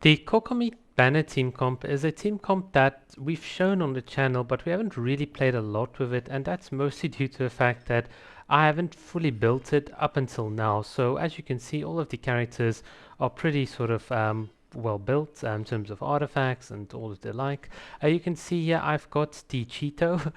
The Kokomi banner team comp is a team comp that we've shown on the channel, but we haven't really played a lot with it, and that's mostly due to the fact that I haven't fully built it up until now. So as you can see, all of the characters are pretty sort of well built in terms of artifacts and all of the like. You can see here I've got the Cheeto.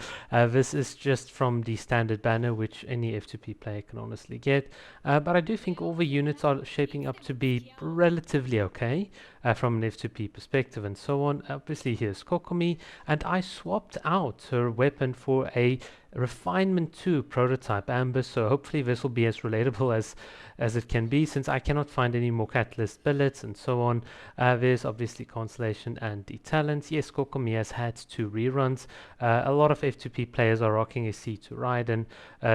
This is just from the standard banner, which any F2P player can honestly get. But I do think all the units are shaping up to be relatively okay from an F2P perspective and so on. Obviously here's Kokomi, and I swapped out her weapon for a Refinement 2 prototype Amber, so hopefully this will be as relatable as it can be, since I cannot find any more catalyst billets and so on. There's obviously Constellation and the talents. Yes, Kokomi has had 2 reruns. A lot of F2P players are rocking a C2 Raiden,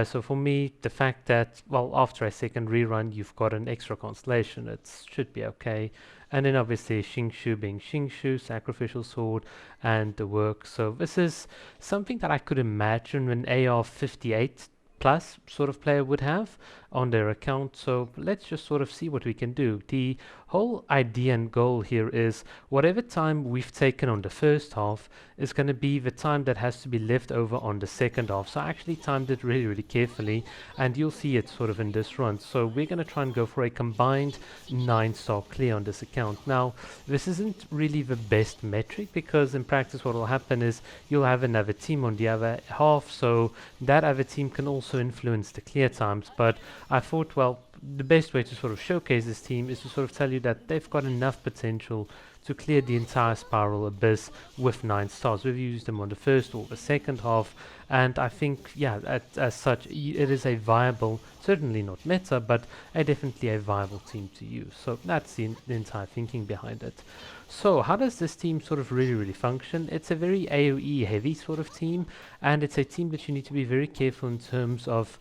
so for me, the fact that, well, after a second rerun you've got an extra Constellation, it should be okay. And then obviously Xingqiu being Xingqiu, Sacrificial Sword, and the work. So this is something that I could imagine an AR 58 plus sort of player would have on their account. So let's just sort of see what we can do. The whole idea and goal here is whatever time we've taken on the first half is going to be the time that has to be left over on the second half. So I actually timed it really carefully, and you'll see it sort of in this run. So we're going to try and go for a combined 9-star clear on this account. Now this isn't really the best metric, because in practice what will happen is you'll have another team on the other half, so that other team can also influence the clear times. But I thought, well, the best way to sort of showcase this team is to sort of tell you that they've got enough potential to clear the entire Spiral Abyss with 9 stars. We've used them on the first or the second half, and I think, yeah, as such, it is a viable, certainly not meta, but definitely a viable team to use. So that's the entire thinking behind it. So how does this team sort of really function? It's a very AoE heavy sort of team, and it's a team that you need to be very careful in terms of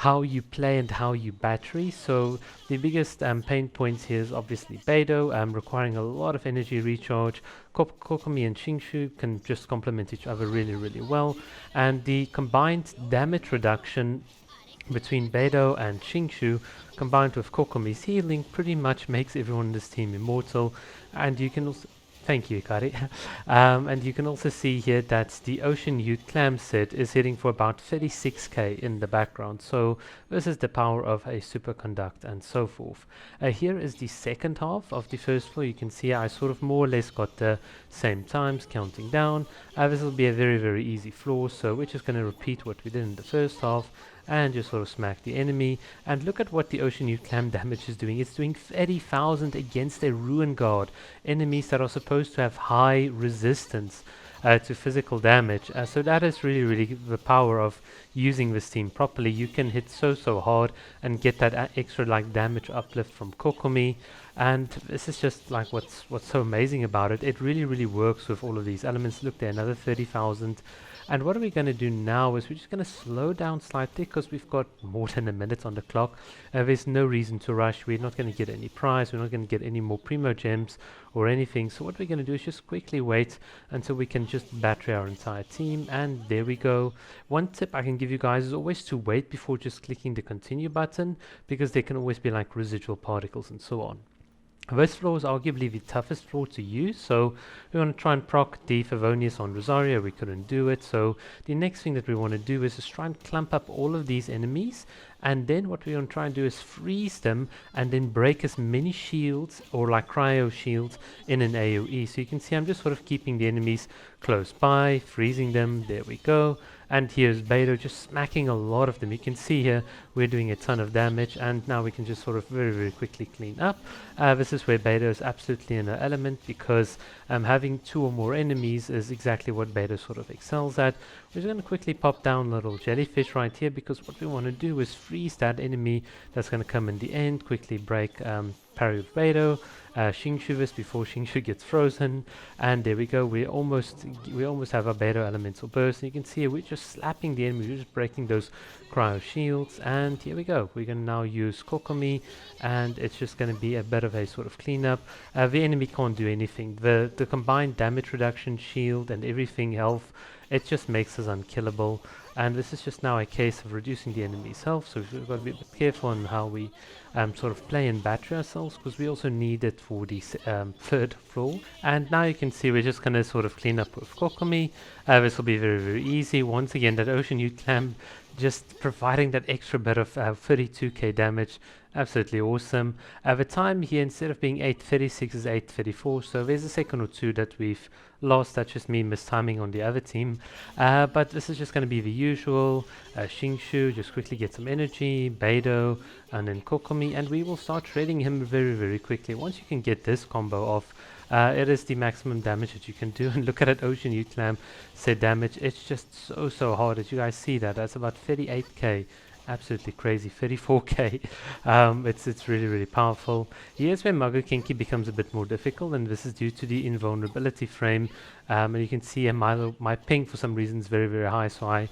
how you play and how you battery. So the biggest pain points here is obviously Beidou, requiring a lot of energy recharge. Kokomi and Xingqiu can just complement each other really well, and the combined damage reduction between Beidou and Xingqiu combined with Kokomi's healing pretty much makes everyone in this team immortal. And you can also, thank you, Ikari. And you can also see here that the Ocean Youth Clam set is hitting for about 36k in the background. So this is the power of a superconduct and so forth. Here is the second half of the first floor. You can see I sort of more or less got the same times counting down. This will be a very easy floor, so we're just going to repeat what we did in the first half and just sort of smack the enemy. And look at what the Ocean Youth Clam damage is doing. It's doing 30,000 against a Ruin Guard, enemies that are supposed to have high resistance to physical damage. So that is really the power of using this team properly. You can hit so hard and get that extra like damage uplift from Kokomi, and this is just like what's so amazing about it. It really works with all of these elements. Look there, another 30,000. And what are we going to do now is we're just going to slow down slightly, because we've got more than a minute on the clock. There's no reason to rush. We're not going to get any prize. We're not going to get any more primo gems or anything. So what we're going to do is just quickly wait until we can just battery our entire team. And there we go. One tip I can give you guys is always to wait before just clicking the continue button, because there can always be like residual particles and so on. This floor is arguably the toughest floor to use, so we want to try and proc the Favonius on Rosario. We couldn't do it, so the next thing that we want to do is just try and clump up all of these enemies, and then what we want to try and do is freeze them and then break as many shields or like cryo shields in an AoE. So you can see I'm just sort of keeping the enemies close by, freezing them. There we go. And here's Beidou just smacking a lot of them. You can see here we're doing a ton of damage, and now we can just sort of very quickly clean up. This is where Beidou is absolutely in her element, because having 2 or more enemies is exactly what Beidou sort of excels at. We're just going to quickly pop down little jellyfish right here, because what we want to do is freeze that enemy that's going to come in the end, quickly break parry with Beidou, Xingqiu this before Xingqiu gets frozen, and there we go. We almost have our Beidou elemental burst, and you can see we're just slapping the enemy, we're just breaking those cryo shields, and here we go. We're going to now use Kokomi, and it's just going to be a bit of a sort of cleanup. The enemy can't do anything. The combined damage reduction, shield, and everything, health, it just makes us unkillable. And this is just now a case of reducing the enemy's health, so we've got to be a bit careful on how we sort of play and battery ourselves, because we also need it for the third floor. And now you can see we're just going to sort of clean up with Kokomi. This will be very, very easy. Once again, that Ocean Ute Clam just providing that extra bit of 32k damage. Absolutely awesome. The time here, instead of being 8:36, is 8:34, so there's a second or two that we've lost. That's just me mistiming on the other team. But this is just going to be the usual. Xingqiu, just quickly get some energy, Beidou, and then Kokomi, and we will start shredding him very, very quickly. Once you can get this combo off, it is the maximum damage that you can do. And look at it, Ocean Ute Clam said damage. It's just so hard. As you guys see that, that's about 38k. Absolutely crazy, 34k. It's really, really powerful. Here's where Maguu Kenki becomes a bit more difficult, and this is due to the invulnerability frame. And you can see my ping for some reason is very, very high, so I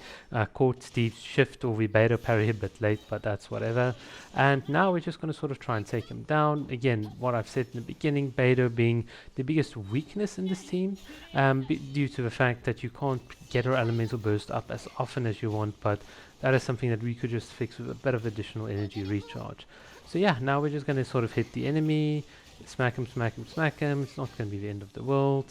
caught the shift or the beta parry a bit late, but that's whatever. And now we're just going to sort of try and take him down. Again, what I've said in the beginning, Beidou being the biggest weakness in this team, due to the fact that you can't get her elemental burst up as often as you want, but that is something that we could just fix with a bit of additional energy recharge. So yeah, now we're just going to sort of hit the enemy, smack him, smack him, smack him. It's not going to be the end of the world.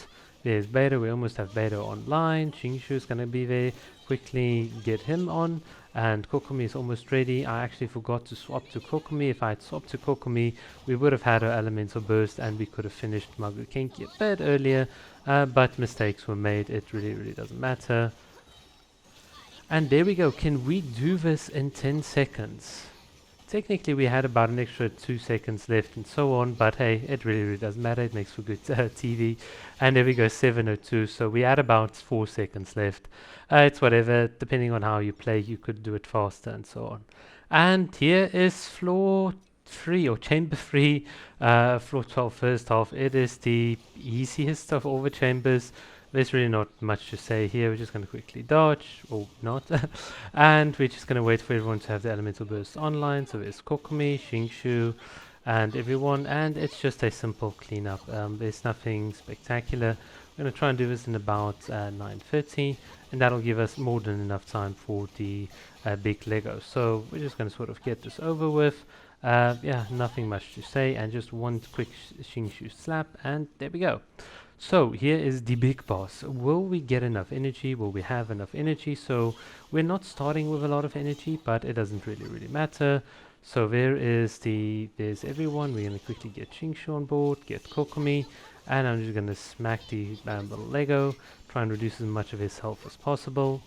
There's Beidou, we almost have Beidou online. Xingqiu is going to be there, quickly get him on. And Kokomi is almost ready. I actually forgot to swap to Kokomi. If I had swapped to Kokomi, we would have had our elemental burst and we could have finished Maguu Kenki a bit earlier. But mistakes were made. It really, really doesn't matter. And there we go. Can we do this in 10 seconds? Technically we had about an extra 2 seconds left and so on, but hey, it really, really doesn't matter. It makes for good TV. And there we go, 7:02. So we had about 4 seconds left. It's whatever. Depending on how you play, you could do it faster and so on. And here is floor 3 or chamber 3, floor 12 first half. It is the easiest of all the chambers. There's really not much to say here. We're just going to quickly dodge, or not. And we're just going to wait for everyone to have the elemental burst online. So there's Kokomi, Xingqiu, and everyone. And it's just a simple cleanup. There's nothing spectacular. We're going to try and do this in about 9:30. And that'll give us more than enough time for the big Lego. So we're just going to sort of get this over with. Yeah, nothing much to say. And just one quick Xingqiu slap. And there we go. So here is the big boss. Will we get enough energy? Will we have enough energy? So we're not starting with a lot of energy, but it doesn't really matter. So there's everyone. We're going to quickly get Xingqiu on board, get Kokomi, and I'm just going to smack the little Lego, try and reduce as much of his health as possible.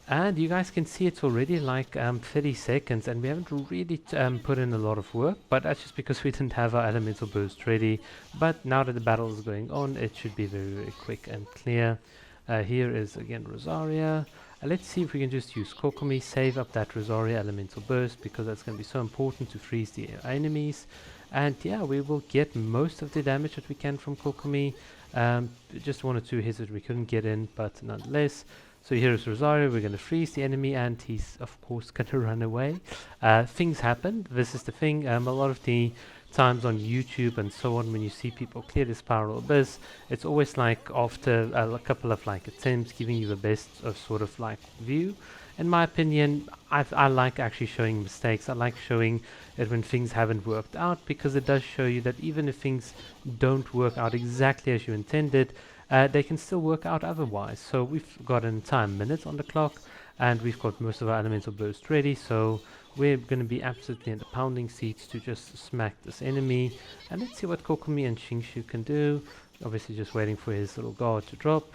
And you guys can see it's already like 30 seconds and we haven't really put in a lot of work, but that's just because we didn't have our elemental burst ready. But now that the battle is going on, it should be very quick and clear. Here is again Rosaria. Let's see if we can just use Kokomi, save up that Rosaria elemental burst, because that's going to be so important to freeze the enemies. And yeah, we will get most of the damage that we can from Kokomi. Just 1 or 2 hits that we couldn't get in, but nonetheless. So here's Rosario, we're going to freeze the enemy and he's of course going to run away. Things happen, this is the thing, a lot of the times on YouTube and so on, when you see people clear the Spiral Abyss, it's always like after a couple of like attempts giving you the best of sort of like view. In my opinion, I like actually showing mistakes. I like showing it when things haven't worked out, because it does show you that even if things don't work out exactly as you intended, they can still work out otherwise. So we've got in time minutes on the clock, and we've got most of our elemental burst ready, so we're going to be absolutely in the pounding seats to just smack this enemy. And let's see what Kokomi and Xingqiu can do. Obviously just waiting for his little guard to drop.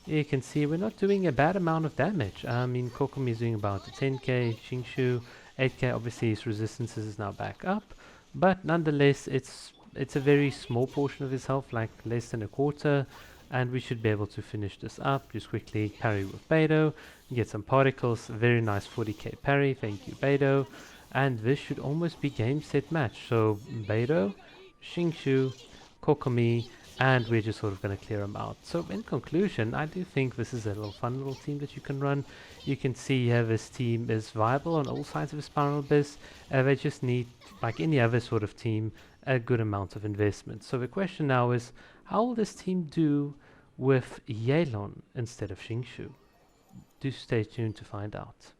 You can see we're not doing a bad amount of damage. I mean, Kokomi is doing about 10k, Xingqiu 8k. Obviously his resistances is now back up, but nonetheless it's a very small portion of his health, like less than a quarter. And we should be able to finish this up. Just quickly parry with Beidou, get some particles. Very nice 40k parry, thank you Beidou. And this should almost be game set match. So Beidou, Xingqiu, Kokomi, and we're just sort of going to clear them out. So in conclusion, I do think this is a little fun little team that you can run. You can see how this team is viable on all sides of the Spiral Abyss. They just need, like any other sort of team, a good amount of investment. So the question now is, how will this team do with Yelan instead of Xingqiu? do stay tuned to find out.